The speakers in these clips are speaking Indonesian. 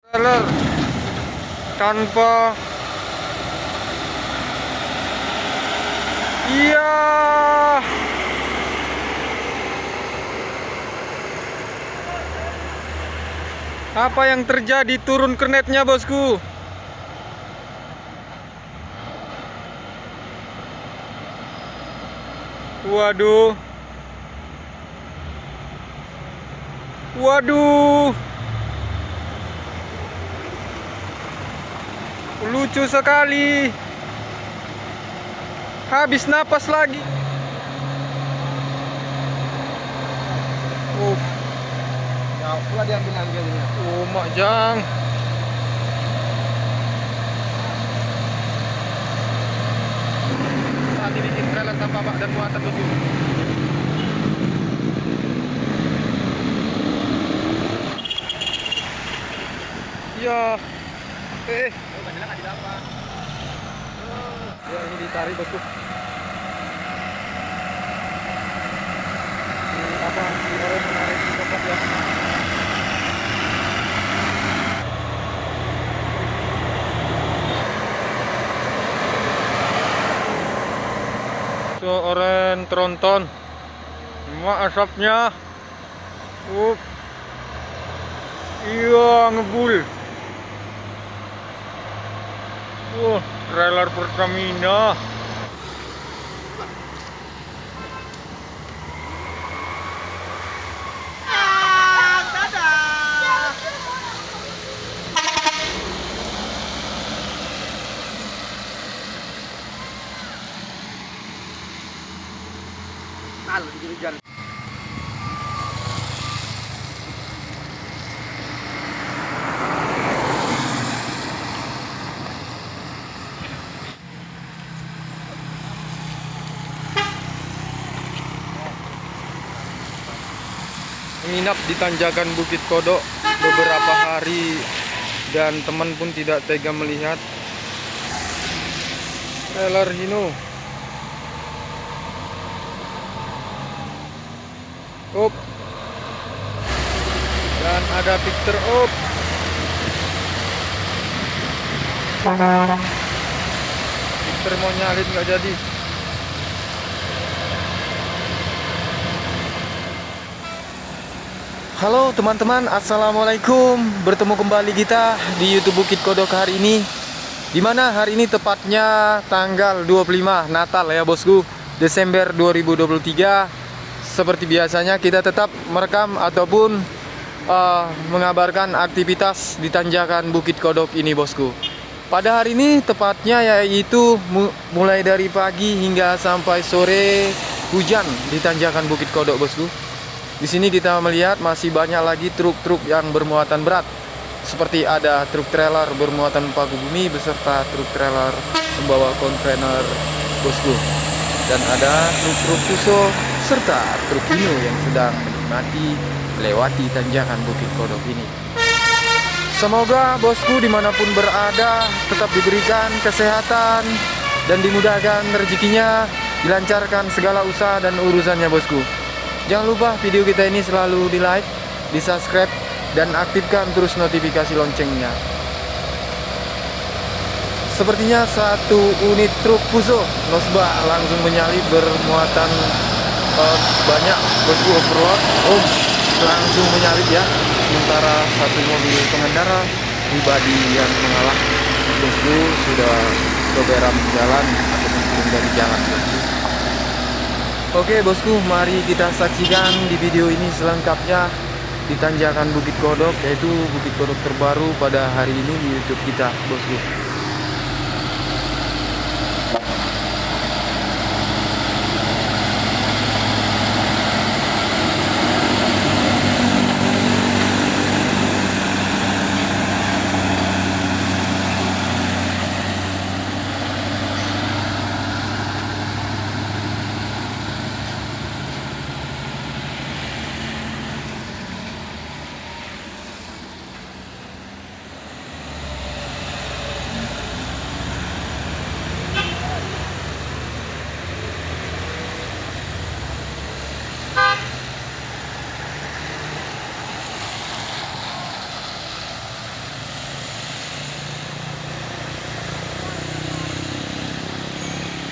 trailer tanpa iya. Apa yang terjadi? Turun kernetnya, bosku. Waduh. Waduh. Lucu sekali. Habis napas lagi. Oh, Ya, pula diambil jadinya. oh Mak Jang. Saat ini bikin trailer tanpa bak dan muatan, bosku. Ya. Oh, banyak nggak didapat. Ya, ini ditarik, bosku. Apa si orang menarik di tempat ya? Seorang tronton. Mak asapnya. Iya, ngebul. Trailer Pertamina. Kalau di jalan. Menginap di tanjakan Bukit Kodok beberapa hari dan teman pun tidak tega melihat trailer Hino. Up. Dan ada Victor up. Victor mau nyalin nggak jadi. Halo teman-teman, assalamualaikum. Bertemu kembali kita di YouTube Bukit Kodok hari ini. Dimana hari ini tepatnya tanggal 25 Natal ya bosku, Desember 2023. Seperti biasanya kita tetap merekam ataupun mengabarkan aktivitas di tanjakan Bukit Kodok ini bosku. Pada hari ini tepatnya yaitu mulai dari pagi hingga sampai sore hujan di tanjakan Bukit Kodok bosku. Di sini kita melihat masih banyak lagi truk-truk yang bermuatan berat. Seperti ada truk trailer bermuatan paku bumi beserta truk trailer membawa kontainer bosku. Dan ada truk-truk Fuso serta truk Hino yang sedang menikmati melewati tanjakan Bukit Kodok ini. Semoga bosku dimanapun berada tetap diberikan kesehatan dan dimudahkan rezekinya, dilancarkan segala usaha dan urusannya bosku. Jangan lupa video kita ini selalu di like, di subscribe, dan aktifkan terus notifikasi loncengnya. Sepertinya satu unit truk Fuso Nosba langsung menyalip bermuatan banyak bosku overload. Langsung menyalip ya. Sementara satu mobil pengendara pribadi yang mengalah bosku sudah keberam jalan ataupun turun dari jalan bosku. Oke bosku, mari kita saksikan di video ini selengkapnya di tanjakan Bukit Kodok, yaitu Bukit Kodok terbaru pada hari ini di YouTube kita bosku.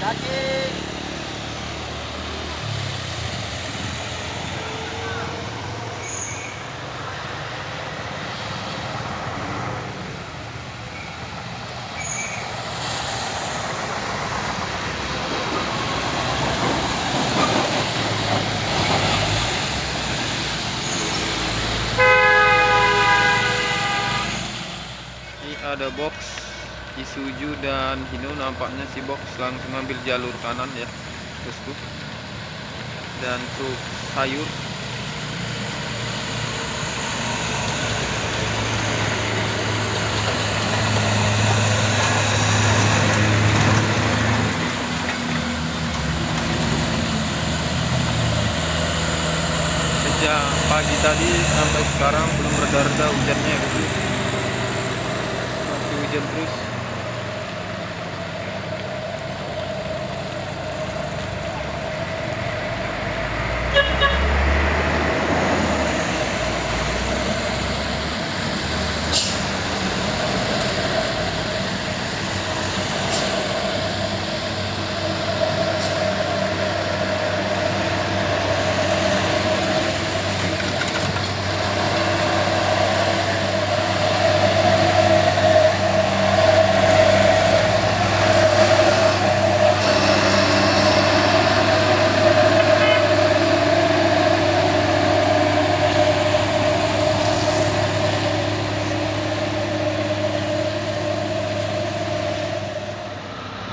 Kaki. Ini ada box Isuzu dan Hino, nampaknya si box langsung ambil jalur kanan ya bosku. Dan truk sayur sejak pagi tadi sampai sekarang belum reda-reda hujannya ya bosku. Masih hujan terus.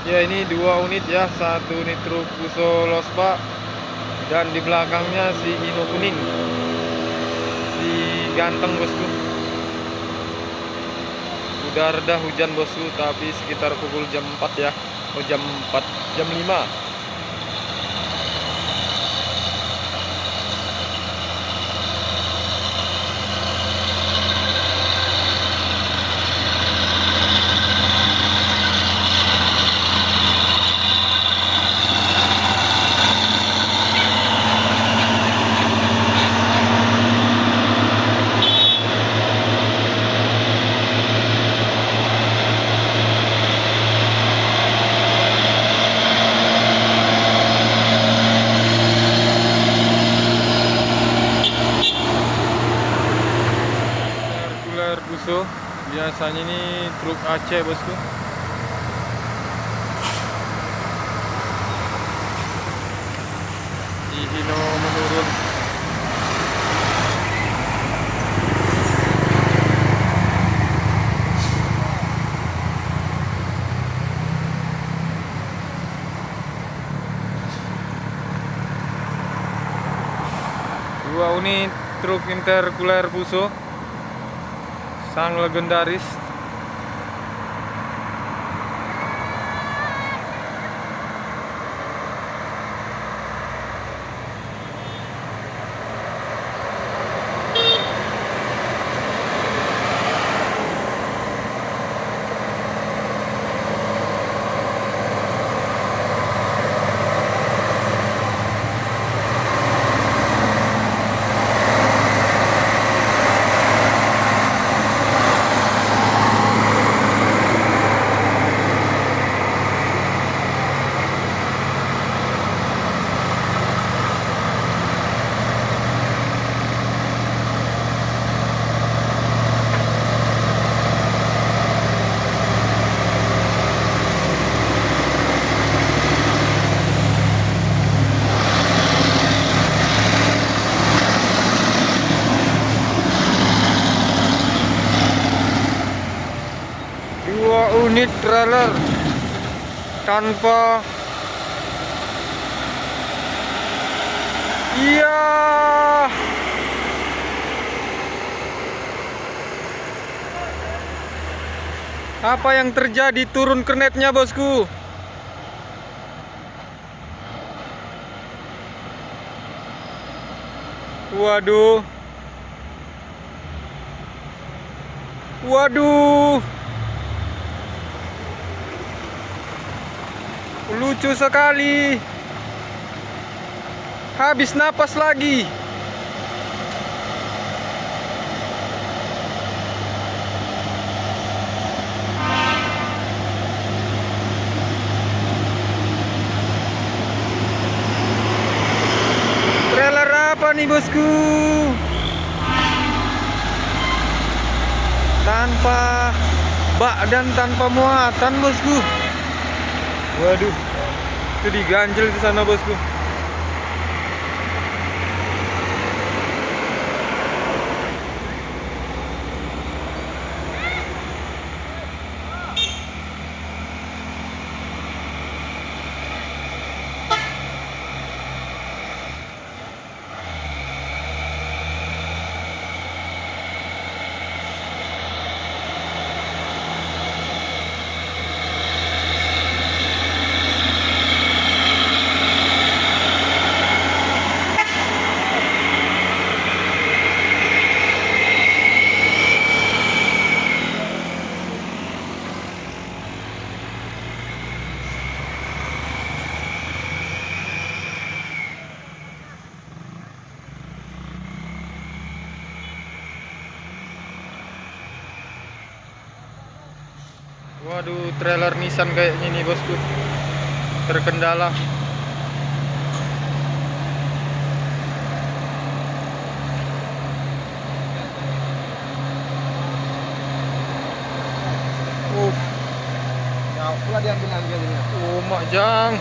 Ya, ini 2 unit ya, 1 unit truk Fuso Lospa dan di belakangnya si Hino kuning, si ganteng bosku. Udah reda hujan bosku, tapi sekitar pukul jam 4 ya, jam 5. Fuso biasanya ini truk Aceh bosku. Di Hino menurun. Dua unit truk interkuler Fuso sang legendaris. Unit trailer tanpa apa yang terjadi, turun kernetnya bosku. Waduh, waduh, lucu sekali. Habis napas lagi. ini bosku. Tanpa bak dan tanpa muatan bosku. Waduh, itu diganjel di sana bosku. Waduh, trailer Nissan kayaknya nih bosku, terkendala. Jauh pula diambil jadinya. Oh mak jang.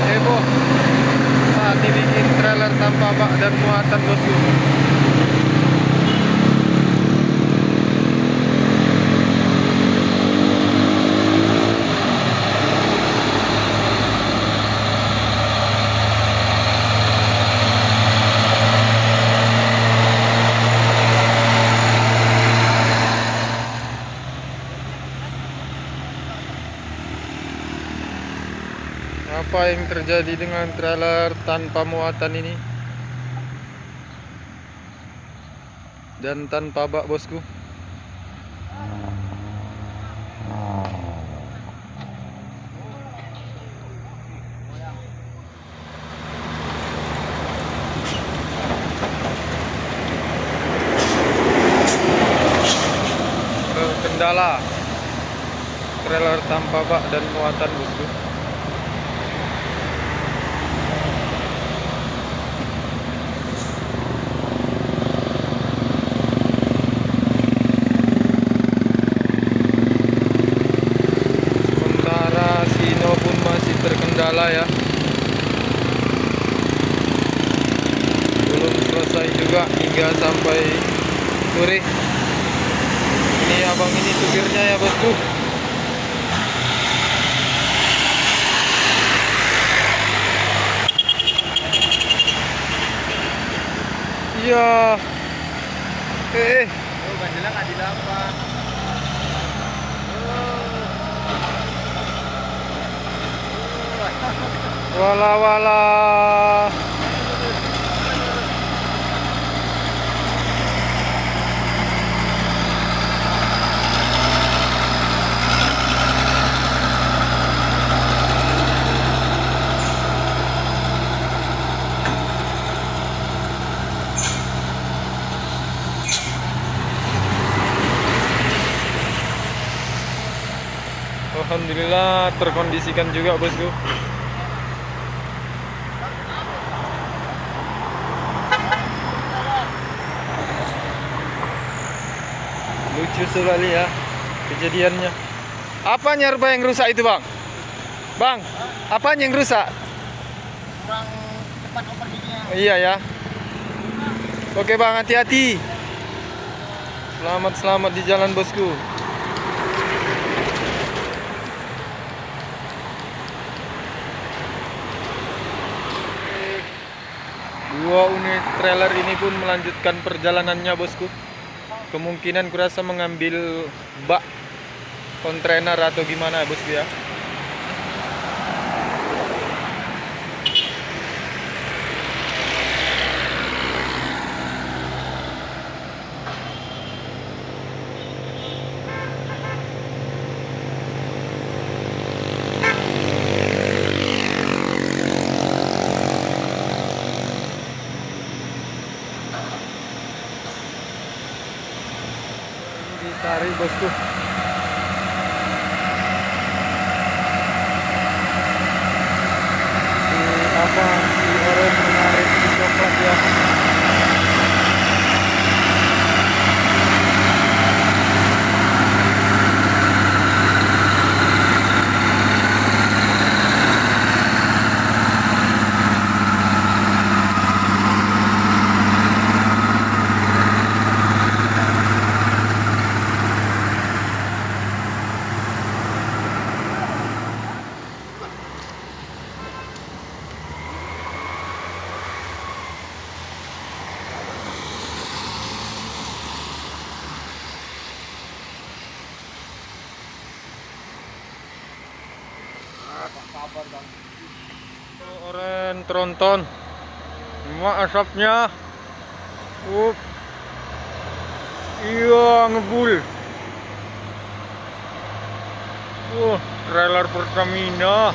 Heboh saat dibikin trailer tanpa bak dan muatan bosku. Apa yang terjadi dengan trailer tanpa muatan ini dan tanpa bak bosku? Terkendala trailer tanpa bak dan muatan bosku. Sino pun masih terkendala ya, belum selesai juga hingga sampai sore. Ini abang ini supirnya ya bosku. Iya. Oh, ganjelnya nggak didapat. Wala wala. Alhamdulillah terkondisikan juga bosku. Lucu sekali ya kejadiannya. Apa nyerba yang rusak itu bang? Bang, apa yang rusak? Kurang cepat oper giginya. Iya ya. Oke bang, hati-hati. Selamat di jalan bosku. Dua unit trailer ini pun melanjutkan perjalanannya bosku. Kemungkinan kurasa mengambil bak kontainer atau gimana bosku ya. Cari bosku. Si orange menarik si coklat ya. Kabar bang. Oren tronton. Cuma asapnya. Iya ngebul. Trailer Pertamina.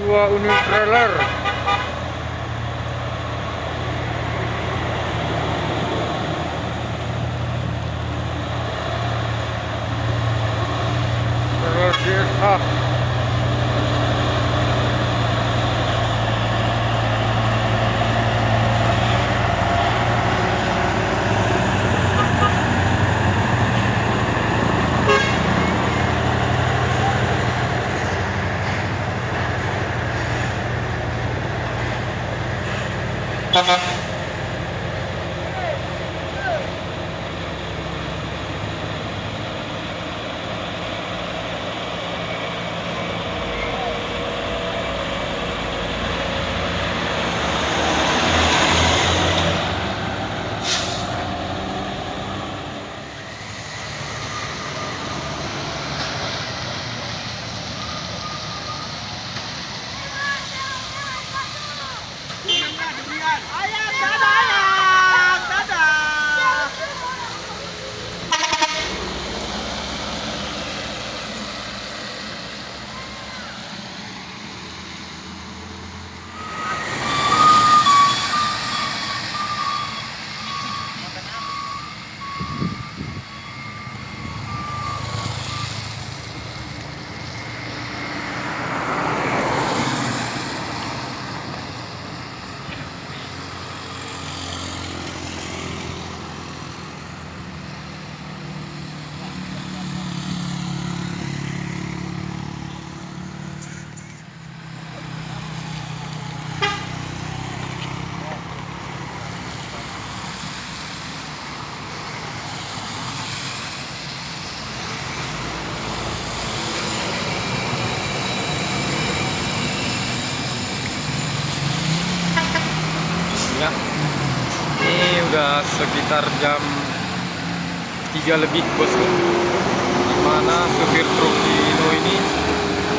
Dua unit trailer. Trailer DSA. Ya. Ini udah sekitar jam 3 lebih bosku, dimana supir truk Hino ini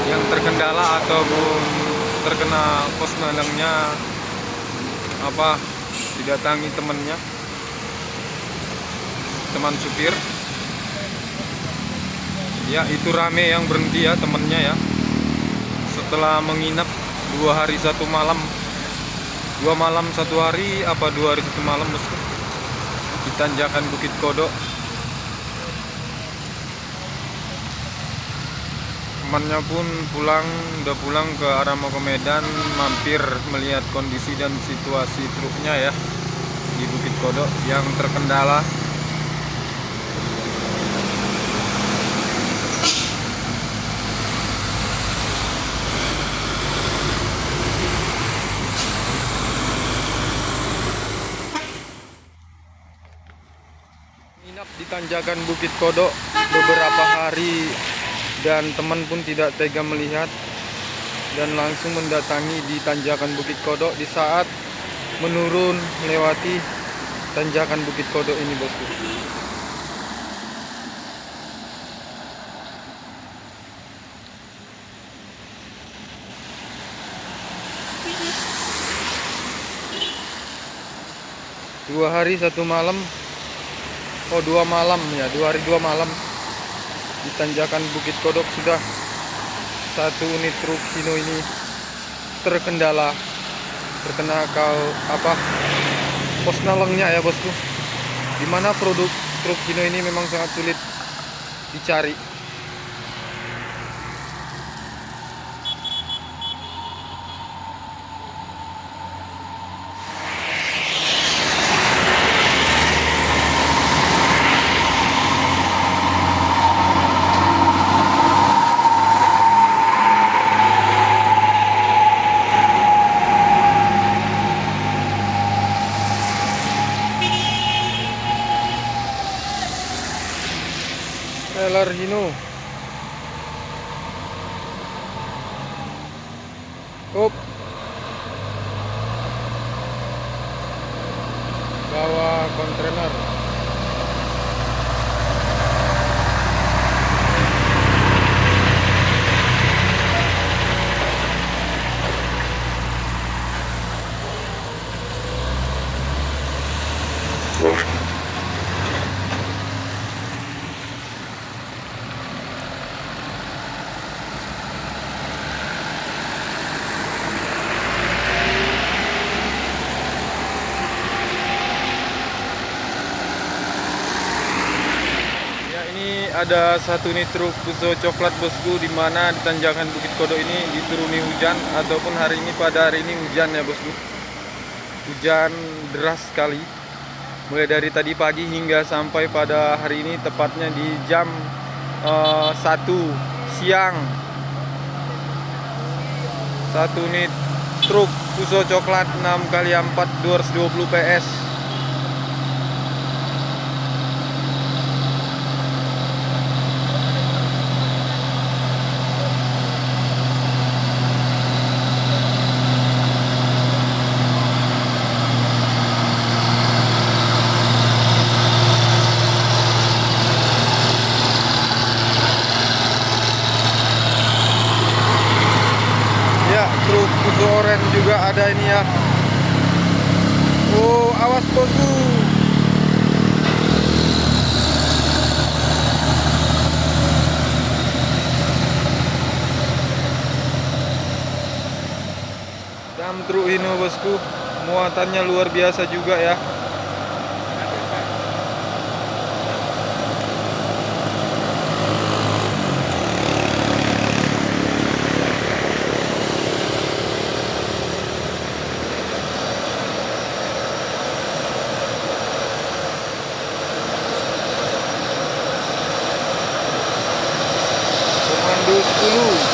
yang terkendala ataupun terkena pos melengnya didatangi temannya, teman supir ya. Itu rame yang berhenti ya temennya ya, setelah menginap 2 hari 1 malam, 2 malam 1 hari 2 hari 1 malam bosku, di tanjakan Bukit Kodok. Temannya pun udah pulang ke arah mau ke Medan, mampir melihat kondisi dan situasi truknya ya di Bukit Kodok yang terkendala. Nginap di tanjakan Bukit Kodok beberapa hari, dan teman pun tidak tega melihat dan langsung mendatangi di tanjakan Bukit Kodok di saat menurun melewati tanjakan Bukit Kodok ini, bosku. Dua hari satu malam, oh 2 malam ya, 2 hari 2 malam di tanjakan Bukit Kodok sudah satu unit truk Hino ini terkena pos nalangnya ya, bosku. Dimana produk truk Hino ini memang sangat sulit dicari. Trailer Hino. Up. Bawa kontainer. Ada satu unit truk Fuso coklat, bosku, di mana di tanjakan Bukit Kodok ini dituruni hujan, ataupun pada hari ini hujan ya, bosku. Hujan deras sekali mulai dari tadi pagi hingga sampai pada hari ini, tepatnya di jam 1 siang. Satu unit truk Fuso coklat 6x4 220 PS. Truk Fuso oren juga ada ini ya. Oh, awas bosku. Dam truk Hino, bosku, muatannya luar biasa juga ya. Komando 10.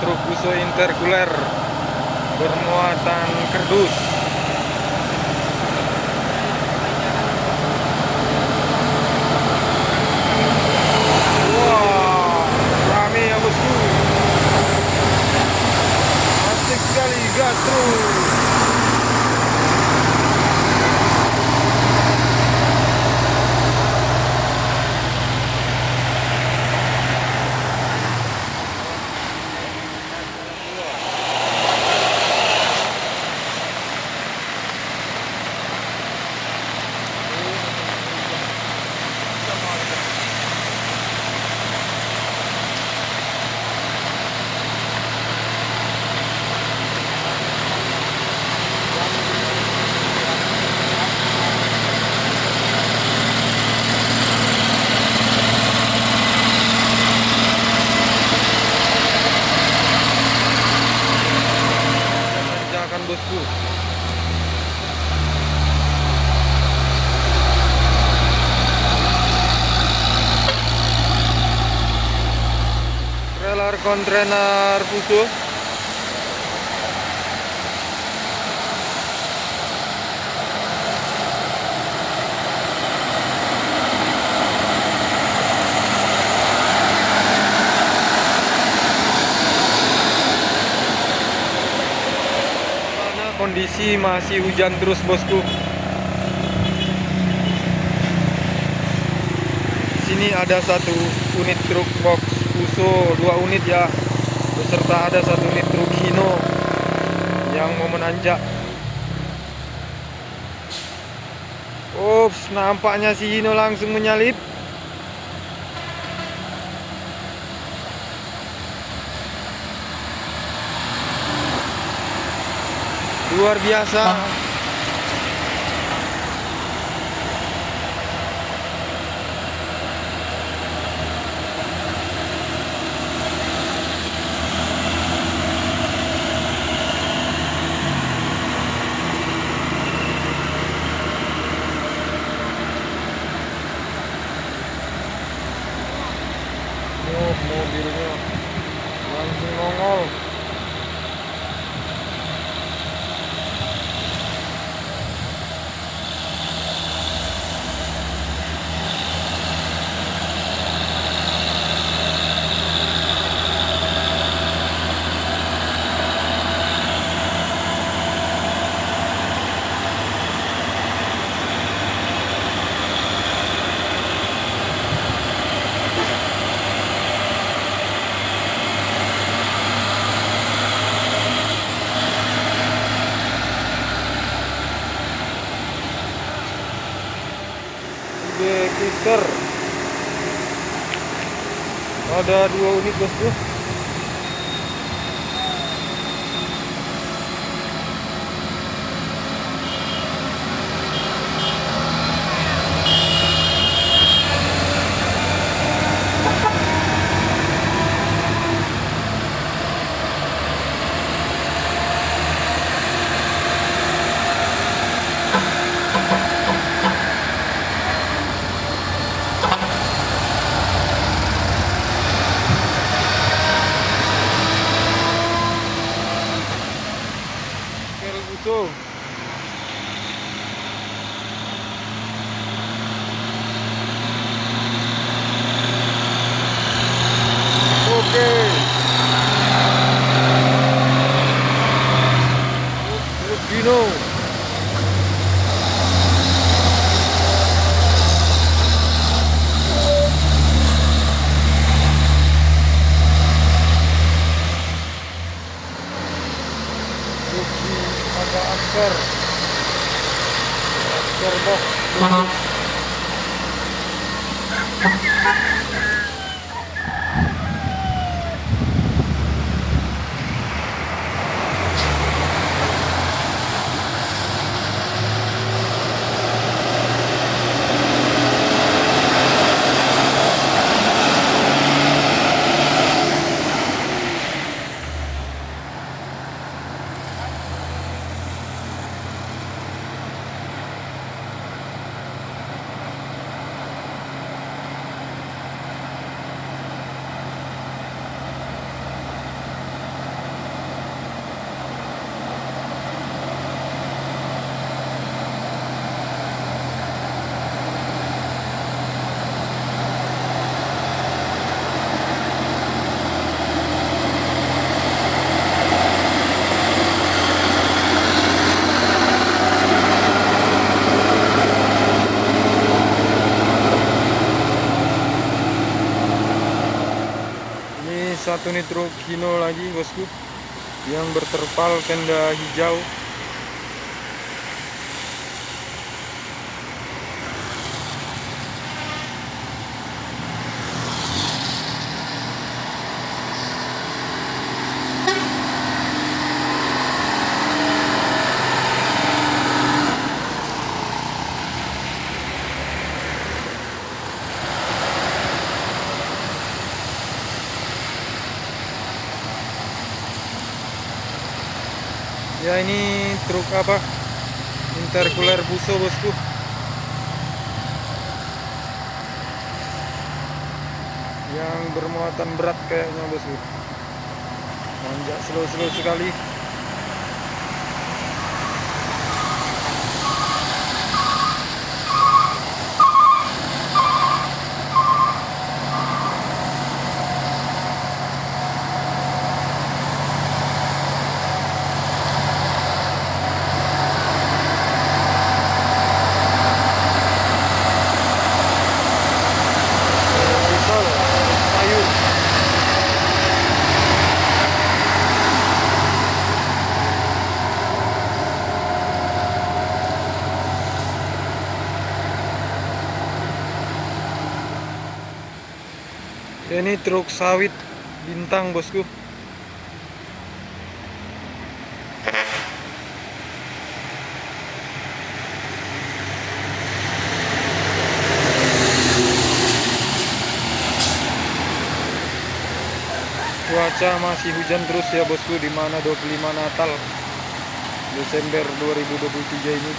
Truk Fuso interkuler bermuatan kardus. Wah, rame ya, bosku. Asik sekali, gas terus. Bosku, trailer kontainer Fuso kondisi masih hujan terus bosku. Sini ada 1 unit truk box Fuso 2 unit ya, beserta ada 1 unit truk Hino yang mau menanjak. Ups, nampaknya si Hino langsung menyalip. Luar biasa. Oh, mobilnya langsung nongol. Kister ada 2 unit bosku. Fuso. Oke. Rufino. Ada Asker box. Satu unit truk Hino lagi bosku yang berterpal tenda hijau. Ya, ini truk apa? Intercooler Fuso bosku. Yang bermuatan berat kayaknya bosku. Nanjak slow-slow sekali. Ini truk sawit bintang bosku. Cuaca masih hujan terus ya bosku, di mana 25 Natal Desember 2023 ini.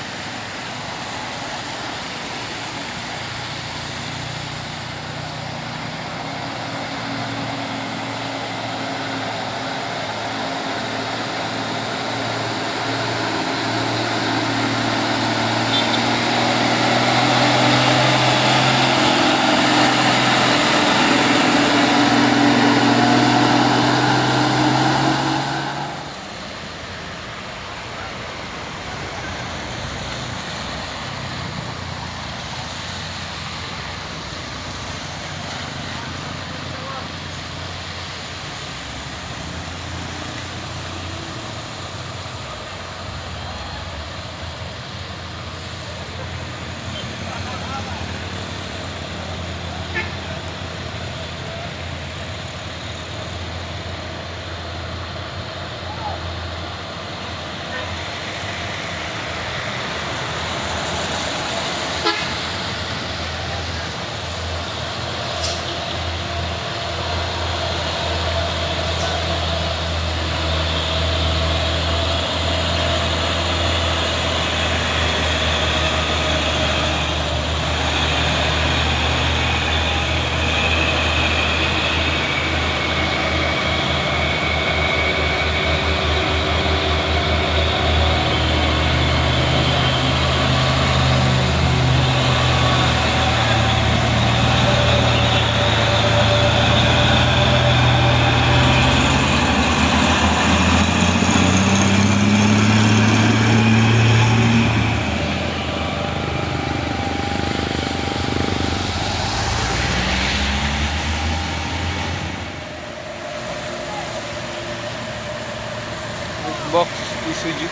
Box Isuzu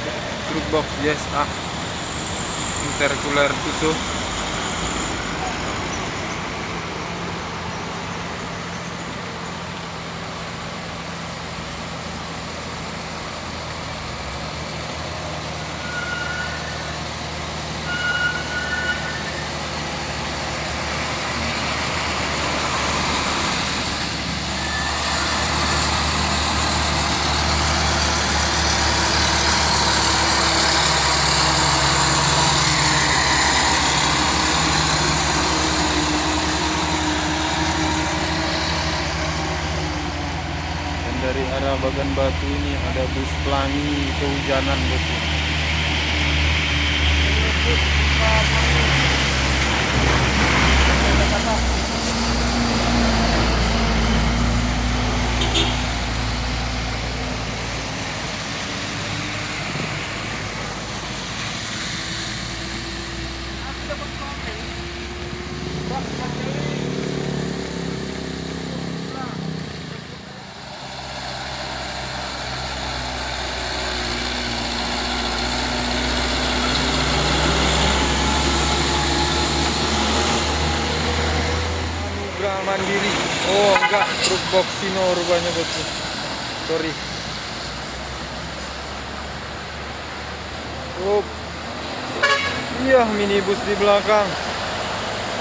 truk box JSA intercooler Tuso. Dari arah Bagan Batu ini ada bus pelangi kehujanan bosku. Mandiri. Oh enggak, truk box Sino rupanya bosku. Sorry. Oh iya, minibus di belakang.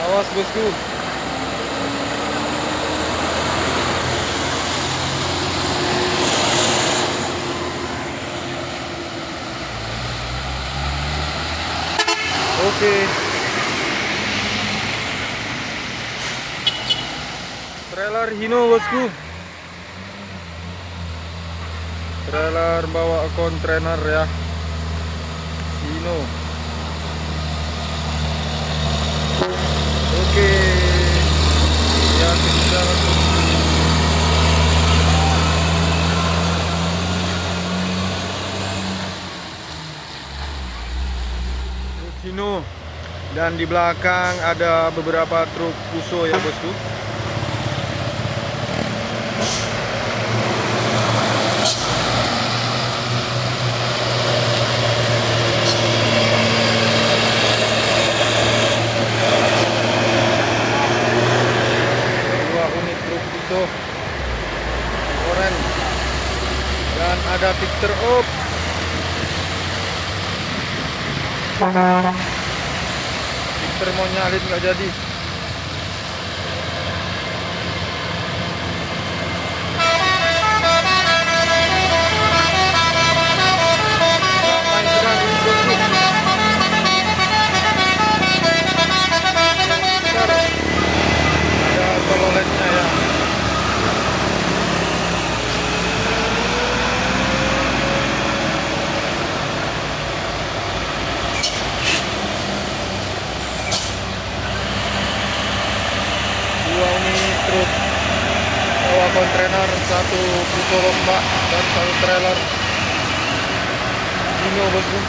Awas bosku. Oke. Trailer Hino bosku. Trailer bawa kontainer ya. Hino. Oke. Ya kita Hino. Dan di belakang ada beberapa truk Fuso ya bosku. truk Fuso oren, dan ada Victor up. Victor mau nyalip nggak jadi. Ada tololetnya ya. Dua unit truk bawa kontainer, satu Fuso lomba dan satu trailer Dino bosku.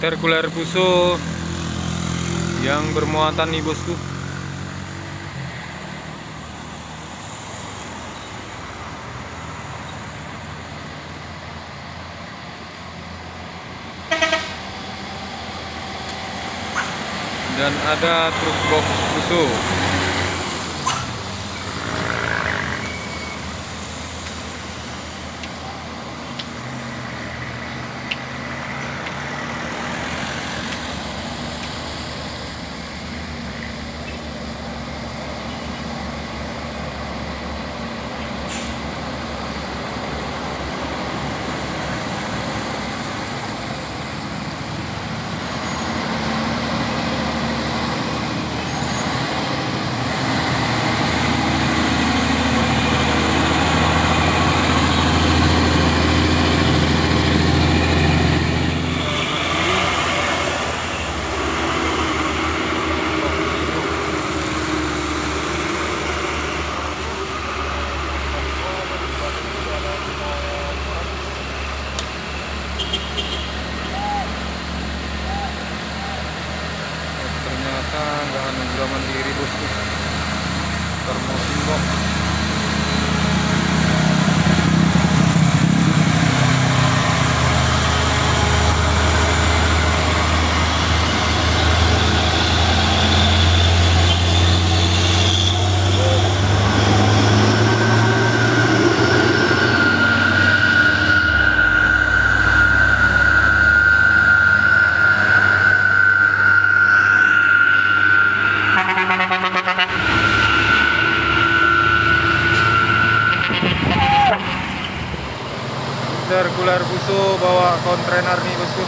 Intercooler Fuso yang bermuatan nih bosku. Dan ada truk box Fuso. Ternyata nggak anugerah mandiri bosku, termosimbok. Intercooler Fuso bawa kontainer nih bosku.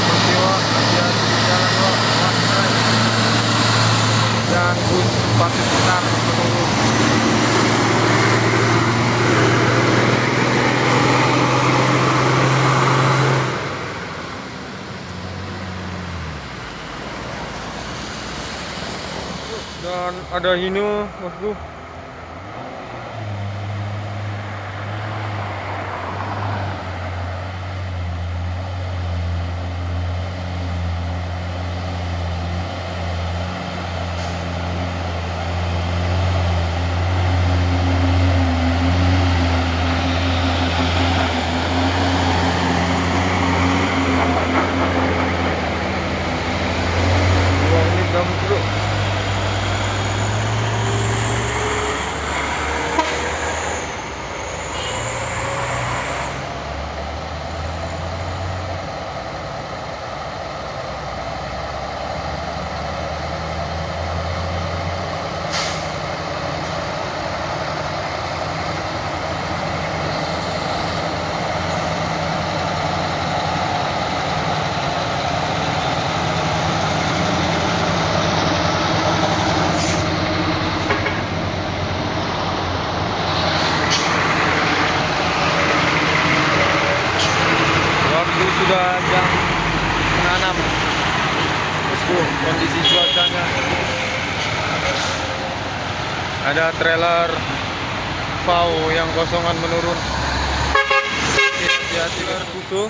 Peristiwa hati-hati di jalan Wak. Dan bus pasti sebentar menunggu. Dan ada Hino bosku. Dua unit dump truk. sedang menanam. Bosku, kondisi cuacanya. Ada trailer VAU yang kosongan menurun. Hati-hati, trailer butuh.